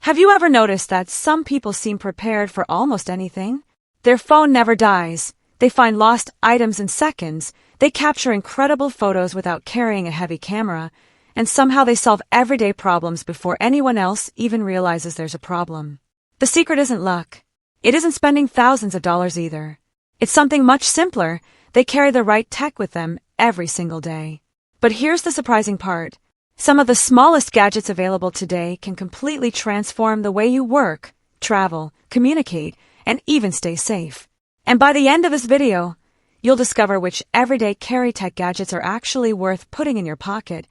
Have you ever noticed that some people seem prepared for almost anything? Their phone never dies. They find lost items in seconds. They capture incredible photos without carrying a heavy camera. And somehow they solve everyday problems before anyone else even realizes there's a problem. The secret isn't luck. It isn't spending thousands of dollars either. It's something much simpler. They carry the right tech with them every single day. But here's the surprising part. Some of the smallest gadgets available today can completely transform the way you work, travel, communicate, and even stay safe. And by the end of this video, you'll discover which everyday carry tech gadgets are actually worth putting in your pocket,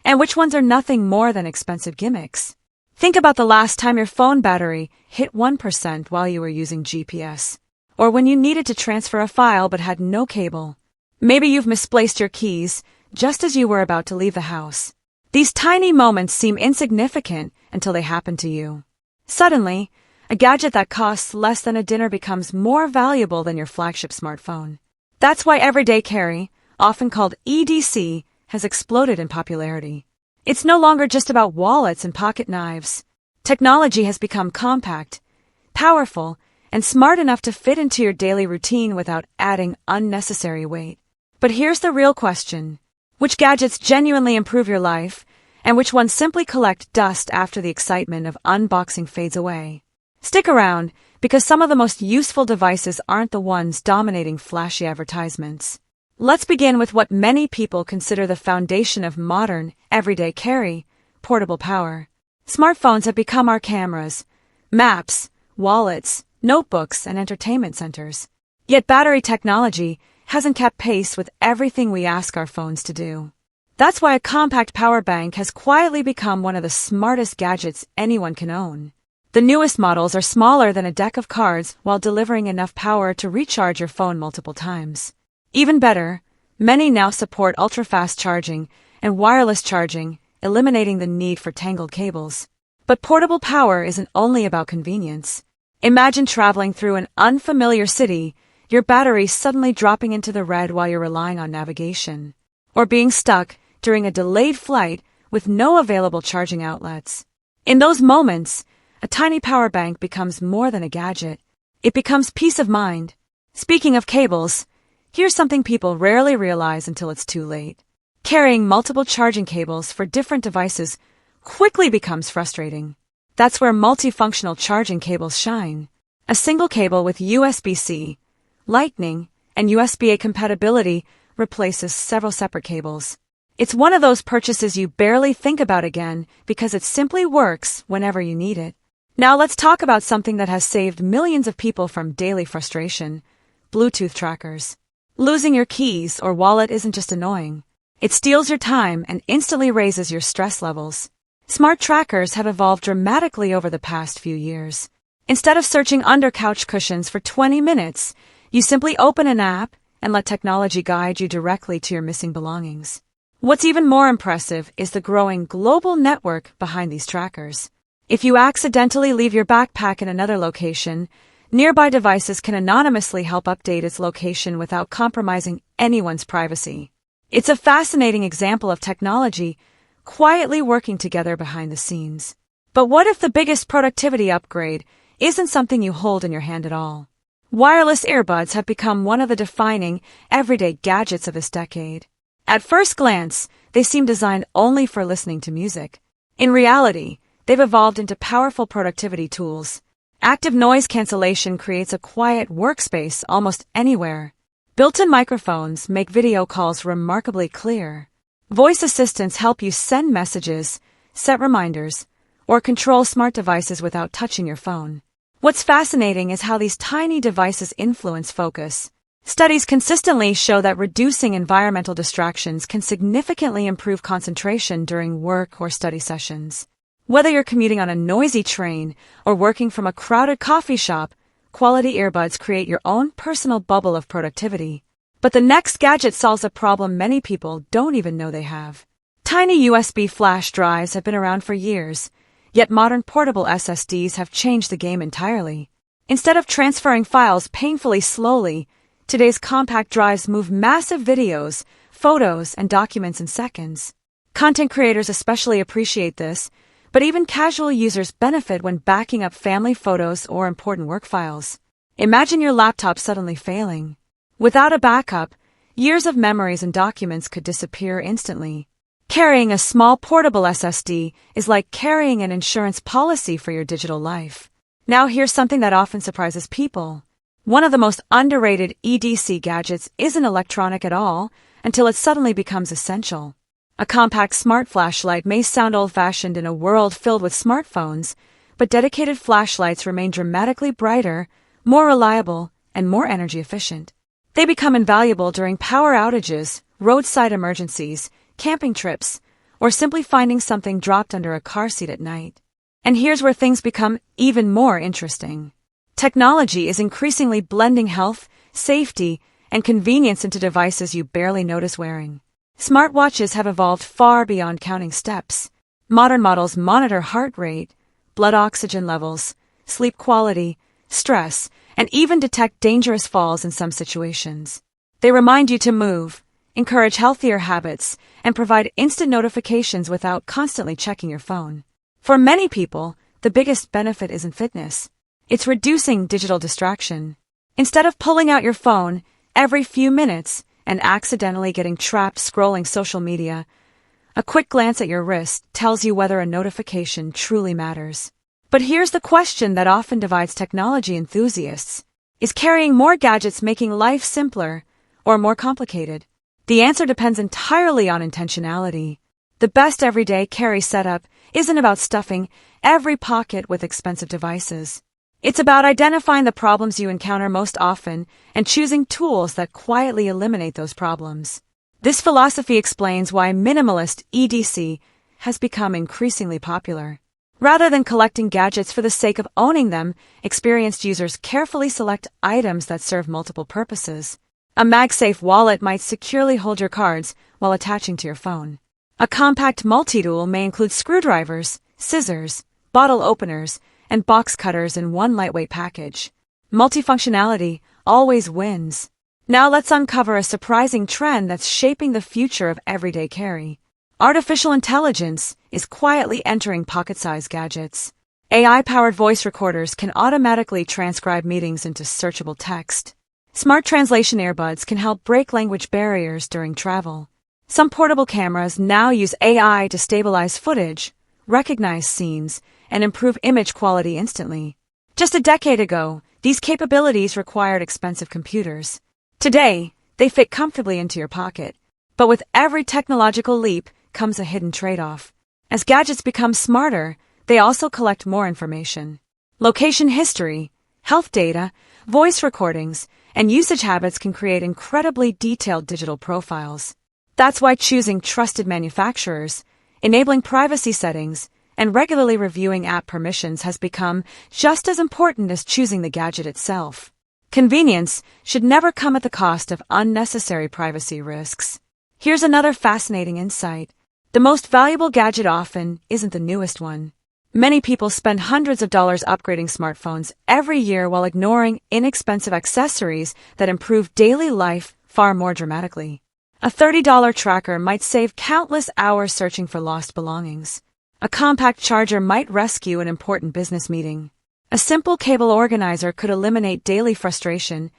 and which ones are nothing more than expensive gimmicks. Think about the last time your phone battery hit 1% while you were using GPS, or when you needed to transfer a file but had no cable. Maybe you've misplaced your keys just as you were about to leave the house. These tiny moments seem insignificant until they happen to you. Suddenly, a gadget that costs less than a dinner becomes more valuable than your flagship smartphone. That's why everyday carry, often called EDC, has exploded in popularity. It's no longer just about wallets and pocket knives. Technology has become compact, powerful, and smart enough to fit into your daily routine without adding unnecessary weight. But here's the real question. Which gadgets genuinely improve your life, and which ones simply collect dust after the excitement of unboxing fades away? Stick around, because some of the most useful devices aren't the ones dominating flashy advertisements. Let's begin with what many people consider the foundation of modern, everyday carry: portable power. Smartphones have become our cameras, maps, wallets, notebooks, and entertainment centers. Yet battery technology hasn't kept pace with everything we ask our phones to do. That's why a compact power bank has quietly become one of the smartest gadgets anyone can own. The newest models are smaller than a deck of cards while delivering enough power to recharge your phone multiple times. Even better, many now support ultra-fast charging and wireless charging, eliminating the need for tangled cables. But portable power isn't only about convenience. Imagine traveling through an unfamiliar city, your battery suddenly dropping into the red while you're relying on navigation, or being stuck during a delayed flight with no available charging outlets. In those moments, a tiny power bank becomes more than a gadget. It becomes peace of mind. Speaking of cables, here's something people rarely realize until it's too late. Carrying multiple charging cables for different devices quickly becomes frustrating. That's where multifunctional charging cables shine. A single cable with USB-C, Lightning, and USB-A compatibility replaces several separate cables. It's one of those purchases you barely think about again because it simply works whenever you need it. Now let's talk about something that has saved millions of people from daily frustration: Bluetooth trackers. Losing your keys or wallet isn't just annoying. It steals your time and instantly raises your stress levels. Smart trackers have evolved dramatically over the past few years. Instead of searching under couch cushions for 20 minutes, you simply open an app and let technology guide you directly to your missing belongings. What's even more impressive is the growing global network behind these trackers. If you accidentally leave your backpack in another location, nearby devices can anonymously help update its location without compromising anyone's privacy. It's a fascinating example of technology quietly working together behind the scenes. But what if the biggest productivity upgrade isn't something you hold in your hand at all? Wireless earbuds have become one of the defining, everyday gadgets of this decade. At first glance, they seem designed only for listening to music. In reality, they've evolved into powerful productivity tools. Active noise cancellation creates a quiet workspace almost anywhere. Built-in microphones make video calls remarkably clear. Voice assistants help you send messages, set reminders, or control smart devices without touching your phone. What's fascinating is how these tiny devices influence focus. Studies consistently show that reducing environmental distractions can significantly improve concentration during work or study sessions. Whether you're commuting on a noisy train or working from a crowded coffee shop, quality earbuds create your own personal bubble of productivity. But the next gadget solves a problem many people don't even know they have. Tiny USB flash drives have been around for years, yet modern portable SSDs have changed the game entirely. Instead of transferring files painfully slowly, today's compact drives move massive videos, photos, and documents in seconds. Content creators especially appreciate this but even casual users benefit when backing up family photos or important work files. Imagine your laptop suddenly failing. Without a backup, years of memories and documents could disappear instantly. Carrying a small portable SSD is like carrying an insurance policy for your digital life. Now here's something that often surprises people. One of the most underrated EDC gadgets isn't electronic at all until it suddenly becomes essential. A compact smart flashlight may sound old-fashioned in a world filled with smartphones, but dedicated flashlights remain dramatically brighter, more reliable, and more energy efficient. They become invaluable during power outages, roadside emergencies, camping trips, or simply finding something dropped under a car seat at night. And here's where things become even more interesting. Technology is increasingly blending health, safety, and convenience into devices you barely notice wearing. Smartwatches have evolved far beyond counting steps. Modern models monitor heart rate, blood oxygen levels, sleep quality, stress, and even detect dangerous falls in some situations. They remind you to move, encourage healthier habits, and provide instant notifications without constantly checking your phone. For many people, the biggest benefit isn't fitness. It's reducing digital distraction. Instead of pulling out your phone every few minutes and accidentally getting trapped scrolling social media, a quick glance at your wrist tells you whether a notification truly matters. But here's the question that often divides technology enthusiasts. Is carrying more gadgets making life simpler or more complicated? The answer depends entirely on intentionality. The best everyday carry setup isn't about stuffing every pocket with expensive devices. It's about identifying the problems you encounter most often and choosing tools that quietly eliminate those problems. This philosophy explains why Minimalist EDC has become increasingly popular. Rather than collecting gadgets for the sake of owning them, experienced users carefully select items that serve multiple purposes. A MagSafe wallet might securely hold your cards while attaching to your phone. A compact multi-tool may include screwdrivers, scissors, bottle openers, and box cutters in one lightweight package. Multifunctionality always wins. Now let's uncover a surprising trend that's shaping the future of everyday carry. Artificial intelligence is quietly entering pocket-sized gadgets. AI-powered voice recorders can automatically transcribe meetings into searchable text. Smart translation earbuds can help break language barriers during travel. Some portable cameras now use AI to stabilize footage, recognize scenes, and improve image quality instantly. Just a decade ago, these capabilities required expensive computers. Today, they fit comfortably into your pocket. But with every technological leap comes a hidden trade-off. As gadgets become smarter, they also collect more information. Location history, health data, voice recordings, and usage habits can create incredibly detailed digital profiles. That's why choosing trusted manufacturers, enabling privacy settings, and regularly reviewing app permissions has become just as important as choosing the gadget itself. Convenience should never come at the cost of unnecessary privacy risks. Here's another fascinating insight. The most valuable gadget often isn't the newest one. Many people spend hundreds of dollars upgrading smartphones every year while ignoring inexpensive accessories that improve daily life far more dramatically. A $30 tracker might save countless hours searching for lost belongings. A compact charger might rescue an important business meeting. A simple cable organizer could eliminate daily frustration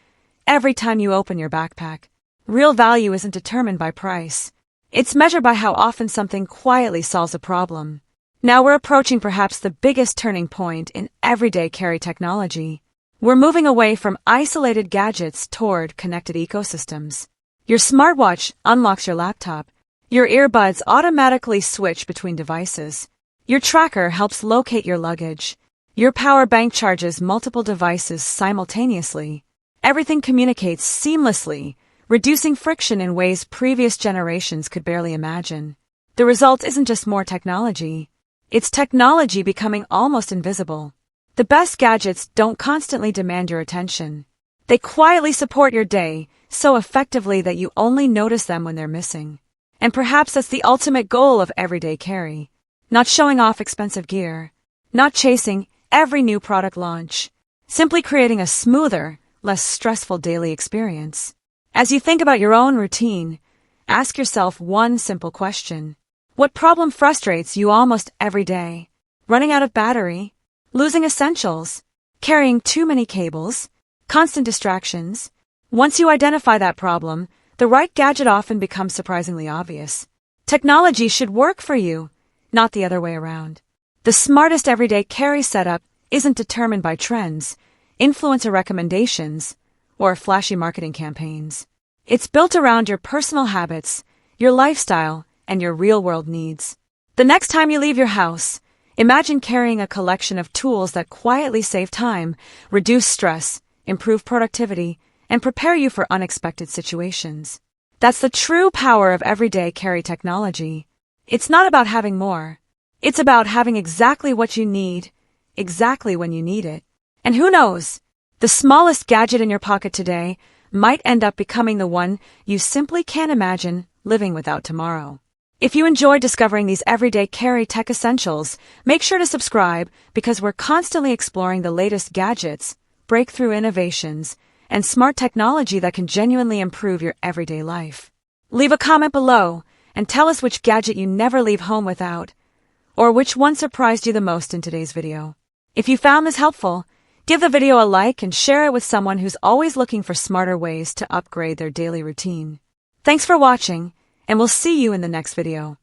every time you open your backpack. Real value isn't determined by price. It's measured by how often something quietly solves a problem. Now we're approaching perhaps the biggest turning point in everyday carry technology. We're moving away from isolated gadgets toward connected ecosystems. Your smartwatch unlocks your laptop. Your earbuds automatically switch between devices. Your tracker helps locate your luggage. Your power bank charges multiple devices simultaneously. Everything communicates seamlessly, reducing friction in ways previous generations could barely imagine. The result isn't just more technology. It's technology becoming almost invisible. The best gadgets don't constantly demand your attention. They quietly support your day so effectively that you only notice them when they're missing. And perhaps that's the ultimate goal of everyday carry. Not showing off expensive gear. Not chasing every new product launch. Simply creating a smoother, less stressful daily experience. As you think about your own routine, ask yourself one simple question. What problem frustrates you almost every day? running out of battery, losing essentials, carrying too many cables, constant distractions. Once you identify that problem, the right gadget often becomes surprisingly obvious. Technology should work for you, not the other way around. The smartest everyday carry setup isn't determined by trends, influencer recommendations, or flashy marketing campaigns. It's built around your personal habits, your lifestyle, and your real-world needs. The next time you leave your house, imagine carrying a collection of tools that quietly save time, reduce stress, improve productivity, and prepare you for unexpected situations. That's the true power of everyday carry technology. It's not about having more. It's about having exactly what you need, exactly when you need it. And who knows? The smallest gadget in your pocket today might end up becoming the one you simply can't imagine living without tomorrow. If you enjoy discovering these everyday carry tech essentials, make sure to subscribe because we're constantly exploring the latest gadgets, breakthrough innovations, and smart technology that can genuinely improve your everyday life. Leave a comment below and tell us which gadget you never leave home without, or which one surprised you the most in today's video. If you found this helpful, give the video a like and share it with someone who's always looking for smarter ways to upgrade their daily routine. Thanks for watching, and we'll see you in the next video.